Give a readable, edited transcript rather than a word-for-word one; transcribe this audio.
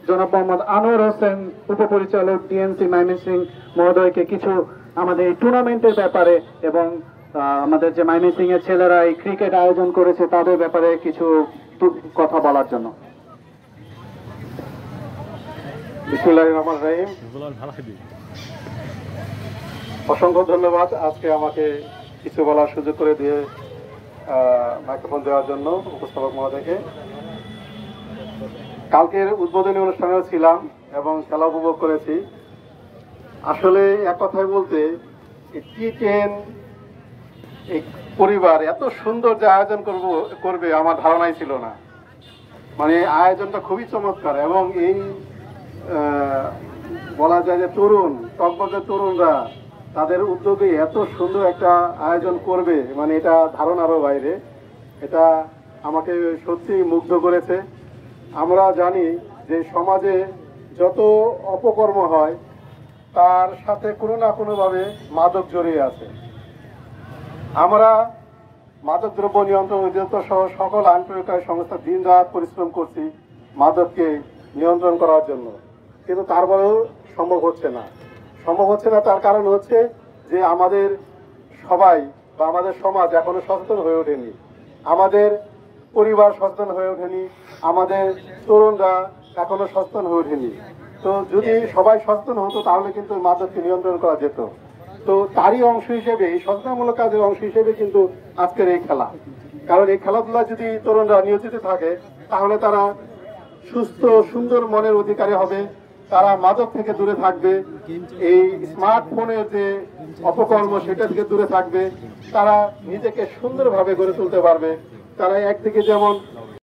জনাব মোহাম্মদ আনোয়ার হোসেন উপপরিচালক ডিএনসি ময়মনসিংহ মহোদয়কে কিছু আমাদের এই টুর্নামেন্টের ব্যাপারে এবং আমাদের যে ময়মনসিংহ এর ছেলেরা এই ক্রিকেট আয়োজন করেছে তাদের ব্যাপারে কিছু কথা বলার জন্য। বিসমিল্লাহির রহমানির রহিম। অসংখ্য ধন্যবাদ আজকে আমাকে কিছু বলার সুযোগ করে দিয়ে মাইক্রোফোন দেওয়ার জন্য উপস্থাপক মহোদয়কে। কালকের উদ্বোধনী অনুষ্ঠানেও ছিলাম এবং খেলা উপভোগ করেছি। আসলে এক কথায় বলতে টি10 এই পরিবার এত সুন্দর যে আয়োজন করবে আমার ধারণাই ছিল না। মানে আয়োজনটা খুবই চমৎকার এবং এই বলা যায় যে তরুণ টকবকে তরুণরা তাদের উদ্যোগে এত সুন্দর একটা আয়োজন করবে, মানে এটা ধারণারও বাইরে। এটা আমাকে সত্যি মুগ্ধ করেছে। আমরা জানি যে সমাজে যত অপকর্ম হয় তার সাথে কোনো না কোনোভাবে মাদক জড়িয়ে আছে। আমরা মাদকদ্রব্য নিয়ন্ত্রণ অধিদপ্তর সহ সকল আইন প্রয়োগকারী সংস্থা দিন রাত পরিশ্রম করছি মাদককে নিয়ন্ত্রণ করার জন্য, কিন্তু তারপরেও সম্ভব হচ্ছে না। তার কারণ হচ্ছে যে আমাদের সবাই বা আমাদের সমাজ এখনো সচেতন হয়ে ওঠেনি, আমাদের পরিবার সচেতন হয়ে ওঠেনি, আমাদের তরুণরা এখনো সচেতন হয়ে ওঠেনি। তো যদি সবাই সচেতন হতো তাহলে কিন্তু মাদককে নিয়ন্ত্রণ করা যেত। তো তারই অংশ হিসেবে, এই সচেতনমূলক কাজের অংশ হিসেবে কিন্তু আজকের এই খেলা। কারণ এই খেলাধুলা যদি তরুণরা নিয়োজিত থাকে তাহলে তারা সুস্থ সুন্দর মনের অধিকারী হবে, তারা মাদক থেকে দূরে থাকবে, এই স্মার্টফোনের যে অপকর্ম সেটা থেকে দূরে থাকবে, তারা নিজেকে সুন্দরভাবে গড়ে তুলতে পারবে। তারা একদিকে যেমন